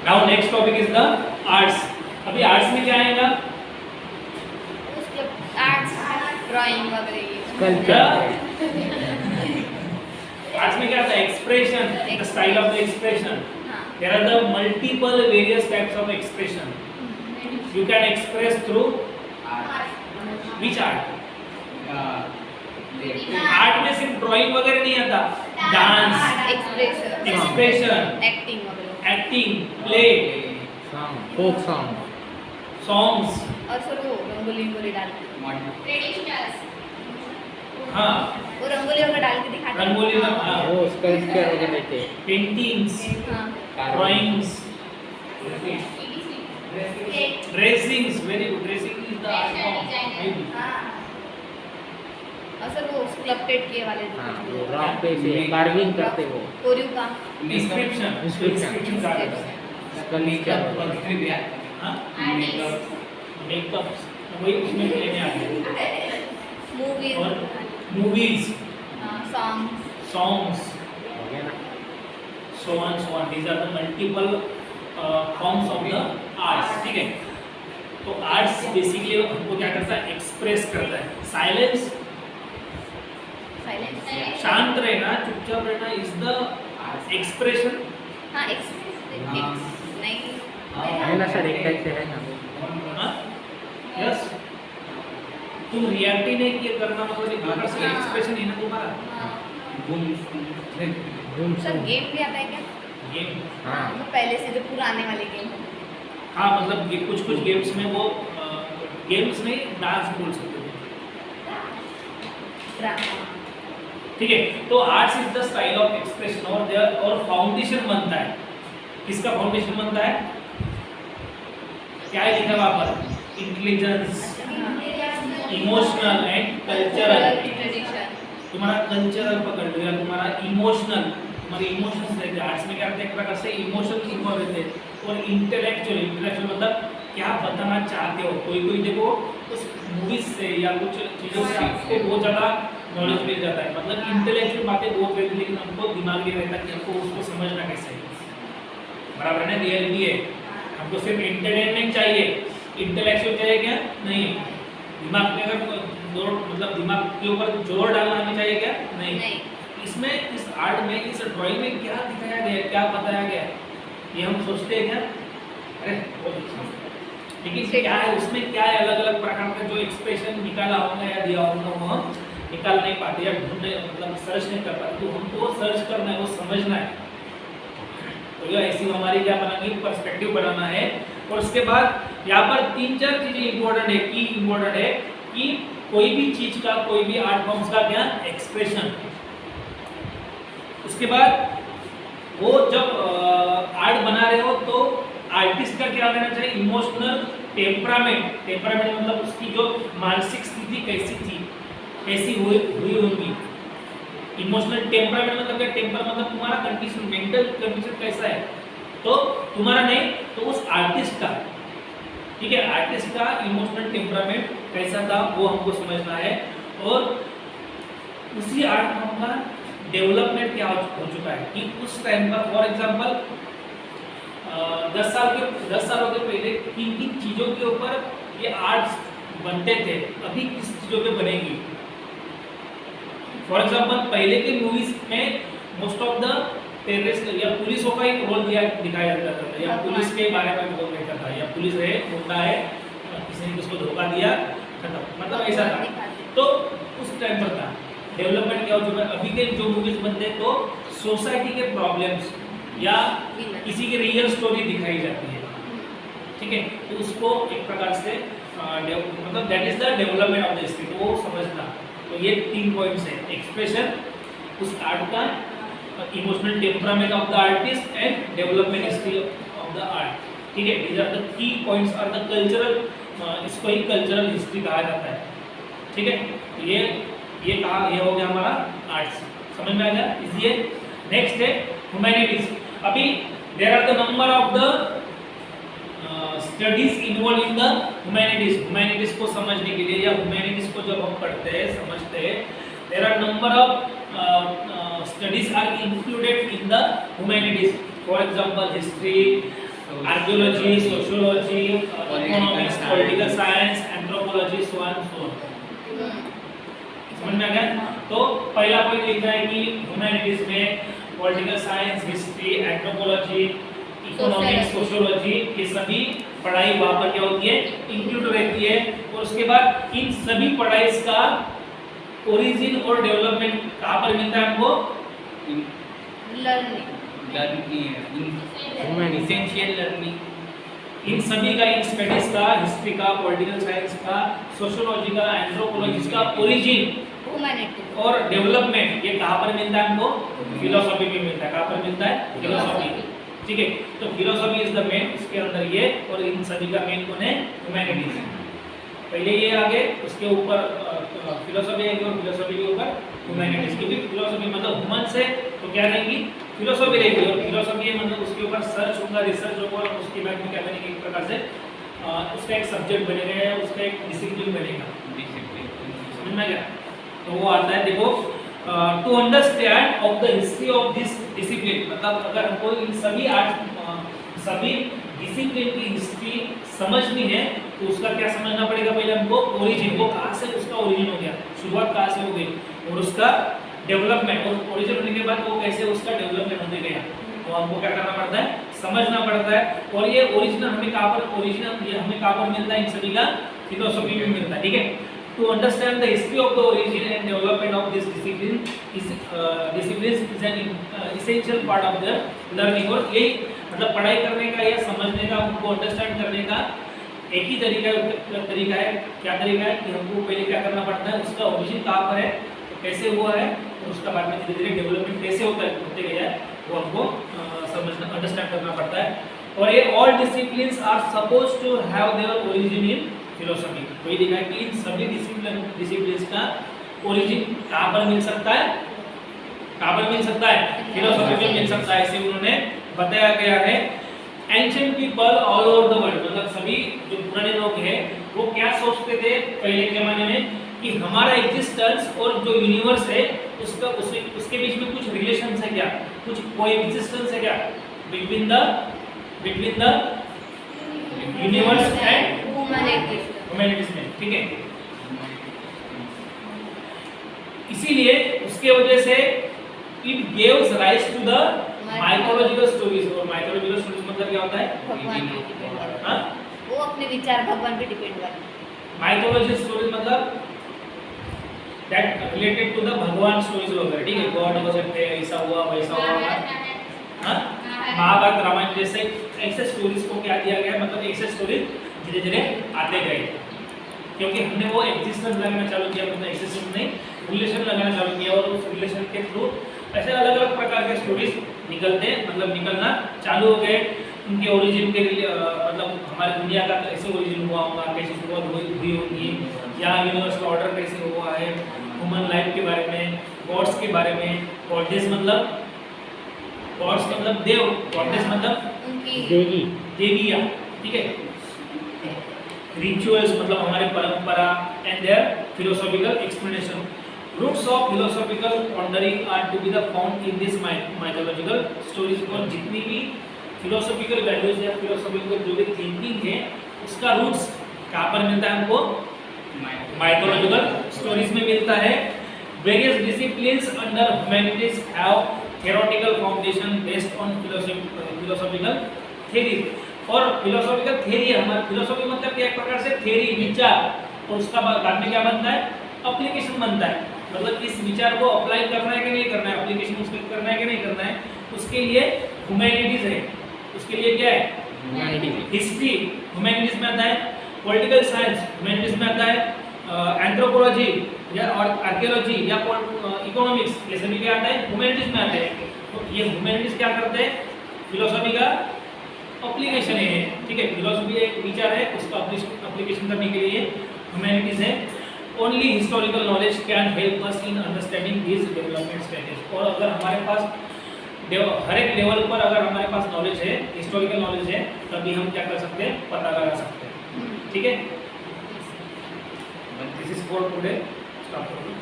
Now next topic is the arts. अभी arts में क्या आएगा? उसके आर्ट्स ड्राइंग वगैरह ये आर्ट्स में क्या आता है? Expression, the style of the expression. हाँ there are the multiple various types of expression you can express through which art. Art में सिर्फ ड्राइंग वगैरह नहीं आता, डांस, एक्सप्रेशन, एक्टिंग वगैरह acting, play, folk song, songs. और सर वो रंगोली वगैरह डाल के हाँ, वो रंगोली वगैरह डाल के दिखाते हैं। रंगोली का, हाँ, वो स्कल्पचर वगैरह थे, पेंटिंग्स, हाँ drawings, dressings. Very good, dressing is the art form. हाँ और सर वो स्कल्पटेड के वाले जो हाँ कुछ वो भी रॉक पे से कार्विंग करते वो कोरियो का इंस्क्रिप्शन, इंस्क्रिप्शन का स्कल्पचर हाँ, मेकअप्स वही उसमें लेने आते हैं। मूवीज और मूवीज, सॉन्ग सॉन्ग्स, हो गया ना। so on so on, these are the multiple forms of the arts। ठीक है, तो आर्ट्स बेसिकली हमको क्या करता है? एक्सप्रेस करता है। साइलेंस, साइलेंस शांत रहना, चुपचाप रहना इज द एक्सप्रेशन। हाँ नहीं है ना सर, एक टाइप से है ना। यस, तुम रिएक्ट ही नहीं किया करना, मतलब एक प्रकार से एक्सप्रेशन ही ना तुम्हारा। धूम सर सॉन्ग, गेम भी आता है क्या? गेम, हाँ तो पहले से जो पुराने वाले गेम हाँ, मतलब कुछ कुछ गेम्स में वो गेम्स नहीं, डांस बोल सकते हो। ठीक है, तो arts is the style of expression और देयर और फाउंडेशन बनता है। किसका फाउंडेशन बनता है? क्या है लिखा वहां पर? Intelligence, emotional and cultural. Tradition तुम्हारा कल्चरल पकड़ लो या तुम्हारा इमोशनल, तुम्हारे इमोशंस रहते हैं। आर्ट्स में क्या रहते हैं? एक प्रकार से इमोशंस इन्वॉल्व रहते हैं। और इंटेलेक्चुअल, इंटेलेक्चुअल मतलब क्या बताना चाहते हो। कोई कोई देखो उस मूवीज से या कुछ चीज़ों से आपको बहुत ज़्यादा नॉलेज मिल जाता है, मतलब इंटेलेक्चुअल बातें बहुत रहती है, लेकिन हमको दिमाग में रहता है कि हमको उसको समझना कैसे है। बराबर है ना, रियलिटी है। हमको सिर्फ एंटरटेनमेंट चाहिए, इंटेलेक्चुअल चाहिए क्या? नहीं। दिमाग में अगर जोर, मतलब दिमाग के ऊपर जोर डालना हमें चाहिए क्या? नहीं। इसमें, इस आर्ट में, इस ड्राइंग में क्या दिखाया गया है, क्या बताया गया है, ये हम सोचते हैं क्या? अरे बहुत अच्छा, लेकिन क्या है उसमें, क्या है अलग अलग प्रकार का जो एक्सप्रेशन निकाला होगा या दिया होगा वो हम निकाल नहीं पाते या ढूंढने, मतलब सर्च नहीं कर पाते। तो हमको सर्च करना है, वो समझना है। तो ये ऐसी हमारी क्या बनानी, पर्सपेक्टिव बनाना है। और उसके बाद यहाँ पर 3-4 चीजें इंपॉर्टेंट है, की इंपॉर्टेंट है कि कोई भी चीज का, कोई भी आर्ट फॉर्म्स का क्या एक्सप्रेशन। उसके बाद वो जब आर्ट बना रहे हो तो आर्टिस्ट का क्या रहना चाहिए? Emotional temperament. टेम्परामेंट मतलब उसकी जो मानसिक स्थिति कैसी थी, कैसी हुई होगी। इमोशनल टेम्परामेंट मतलब क्या? टेम्पर मतलब तुम्हारा कंडीशन, मेंटल कंडीशन कैसा है, तो तुम्हारा नहीं तो उस आर्टिस्ट का। ठीक है, आर्टिस्ट का इमोशनल टेम्परामेंट कैसा था वो हमको समझना है। और उसी आर्ट फॉर्म का डेवलपमेंट क्या हो चुका है कि उस टाइम पर, फॉर एग्जांपल 10 सालों के पहले किन किन चीज़ों के ऊपर ये आर्ट्स बनते थे, अभी किस चीज़ों पे बनेगी। फॉर एग्जांपल पहले के मूवीज में मोस्ट ऑफ द टेररिस्ट या पुलिसों का एक रोल दिखाया जाता था, या पुलिस के बारे में बोल रहता था, या पुलिस है, होता है, किसी ने किसको धोखा दिया, खत्म, मतलब ऐसा था। तो उस टाइम पर था। डेवलपमेंट क्या हो चुका है, अभी के जो मूवीज बनते हैं तो सोसाइटी के प्रॉब्लम्स या किसी की रियल स्टोरी दिखाई जाती है। ठीक है, तो उसको एक प्रकार से मतलब that is the development of the history, तो वो समझना। तो ये 3 पॉइंट्स हैं, एक्सप्रेशन, उस आर्ट का, emotional temperament of the artist and development history of the art. ठीक है, these are the key points और द कल्चरल, इसको ही कल्चरल हिस्ट्री कहा जाता है। ठीक है, ये कहा, ये हो गया हमारा आर्ट्स, समझ में आ गया, इजी है। नेक्स्ट है ह्यूमैनिटीज। अभी there are the number of the studies involve in the humanities. Humanities को समझने के लिए या ह्यूमैनिटीज को जब हम पढ़ते हैं, समझते हैं, there are number of studies are included in the humanities. For example history, archaeology, sociology, economics, political science, anthropology, so on so on. समझ में आ गया? तो पहला पॉइंट लिखना है कि ह्यूमैनिटीज में political science, history, anthropology, economics, sociology, ये सभी पढ़ाई वहाँ पर क्या होती है, इंक्लूड रहती है। और उसके बाद इन सभी पढ़ाई का ओरिजिन और डेवलपमेंट कहाँ पर मिलता है हमको? Learning, essential learning. इन सभी का, इन स्टडीज का, हिस्ट्री का, पॉलिटिकल साइंस का, सोशियोलॉजी का, एंथ्रोपोलॉजी का ओरिजिन ह्यूमैनिटीज और डेवलपमेंट ये कहाँ पर मिलता है हमको? फिलोसॉफी में मिलता है। कहाँ पर मिलता है? फिलोसॉफी। ठीक है, तो फिलोसॉफी इज द मेन, उसके अंदर ये, और इन सभी का मेन कौन है? ह्यूमैनिटीज। पहले ये आगे, उसके ऊपर फिलोसॉफी आएगी और फिलोसॉफी के ऊपर ह्यूमैनिटीज, क्योंकि फिलोसॉफी मतलब ह्यूमन से तो क्या रहेगी? फिलोसॉफी रहेगी। और फिलोसॉफी मतलब उसके ऊपर सर्च होगा, रिसर्च होगा, और उसके बाद में क्या बनेगी? एक प्रकार से उसका एक सब्जेक्ट बनेगा, उसका एक डिसिप्लिन बनेगा। समझ में आ गया? तो वो आता है, देखो, to understand of the history of this discipline, मतलब अगर हमको इन सभी सभी डिसिप्लिन की हिस्ट्री समझनी है तो उसका क्या समझना पड़ेगा? पहले हमको ओरिजिन, वो कहाँ से उसका ओरिजिन हो गया, शुरुआत कहाँ से हो गई, और उसका डेवलपमेंट, और ओरिजिन होने के बाद वो कैसे उसका डेवलपमेंट होने गया, तो हमको क्या करना पड़ता है? समझना पड़ता है। और ये ओरिजिनल हमें कहाँ पर, ओरिजिनल ये हमें कहाँ पर मिलता है? इन सभी का फिलोसॉफी में मिलता है। ठीक है, to understand the history of the origin and development of this discipline is an essential part of the learning। और यही मतलब पढ़ाई करने का या समझने का, उनको अंडरस्टैंड करने का एक ही तरीका है। क्या तरीका है कि हमको पहले क्या करना पड़ता है? उसका ओरिजिन कहाँ पर है, कैसे हुआ है, और उसका बाद में धीरे धीरे डेवलपमेंट कैसे होते गया है, वो हमको समझना, अंडरस्टैंड करना पड़ता है। और ये all disciplines are suppose to have their origin in philosophy. तो ये देखा है कि इन सभी डिसिप्लिन्स का ओरिजिन कहाँ पर मिल सकता है? कहाँ पर मिल सकता है? फिलोसॉफी में मिल सकता है। ऐसे उन्होंने बताया गया है। Ancient people all over the world, मतलब सभी जो पुराने लोग हैं वो क्या सोचते थे पहले के जमाने में कि हमारा एग्जिस्टेंस और जो यूनिवर्स है उसका उसके बीच में कुछ रिलेशन है क्या, कुछ कोएग्जिस्टेंस है क्या between the universe and humanities में। ठीक है, इसीलिए उसके वजह से it gives rise to the mythological stories. और माइथोलॉजिकल स्टोरीज मतलब क्या होता है? भगवान पे डिपेंड करता हाँ, है, वो अपने विचार भगवान पे डिपेंड करता है। माइथोलॉजिकल स्टोरीज मतलब दैट रिलेटेड टू द भगवान स्टोरीज वगैरह। ठीक है, गॉड हो सकते हैं, ऐसा हुआ वैसा हुआ। हाँ, महाभारत, रामायण जैसे ऐसे स्टोरीज को क्या दिया गया, मतलब ऐसे स्टोरीज धीरे धीरे आते गए, क्योंकि हमने वो एग्जिस्टेंस लगाना चालू किया, मतलब एग्जिस्टेंस नहीं, रिलेशन लगाना चालू किया, और उस रिलेशन के थ्रू ऐसे अलग अलग प्रकार के स्टोरीज निकलना चालू हो गए। उनके ओरिजिन के लिए मतलब हमारी दुनिया का कैसे ओरिजिन हुआ होगा, कैसे शुरुआत हुई होगी, या यूनिवर्सल ऑर्डर कैसे हुआ है, ह्यूमन लाइफ के बारे में, गॉड्स के बारे में। गॉडेस मतलब देव, गॉडेस मतलब उनकी देवियाँ। ठीक है, रिचुअल्स मतलब हमारे परंपरा, and their philosophical explanation. Roots of philosophical pondering are to be the found in this mythological stories. और जितनी भी फिलोसॉफिकल वैल्यूज या फिलोसॉफिकल जो भी थिंकिंग है उसका रूट्स कहाँ पर मिलता है हमको? माइथोलॉजिकल स्टोरीज में मिलता है। Various disciplines under humanities have theoretical foundation based on philosophical theory. और फिलोसॉफिकल थ्योरी, हमारा फिलोसॉफी मतलब कि एक प्रकार से थ्योरी, विचार, और उसका बाद में क्या बनता है? एप्लीकेशन बनता है। मतलब इस विचार को अप्लाई करना है कि नहीं करना है, एप्लीकेशन उसके करना है कि नहीं करना है, उसके लिए ह्यूमैनिटीज है। उसके लिए क्या है? हिस्ट्री ह्यूमैनिटीज में आता है, पॉलिटिकल साइंस ह्यूमैनिटीज में आता है, एंथ्रोपोलॉजी या और आर्कियोलॉजी या इकोनॉमिक्स, ये सभी क्या आता है? ह्यूमैनिटीज में आते हैं। तो ये ह्यूमैनिटीज क्या करते हैं? फिलोसॉफी का एप्लीकेशन है। ठीक है, फिलोसॉफी एक विचार है, उसका एप्लीकेशन करने के लिए ह्यूमैनिटीज है। Only historical knowledge can help us in understanding this development status. और अगर हमारे पास हर एक लेवल पर अगर हमारे पास नॉलेज है, हिस्टोरिकल नॉलेज है, तभी हम क्या कर सकते हैं? पता लगा सकते हैं। ठीक है, this is for today. Stop करो।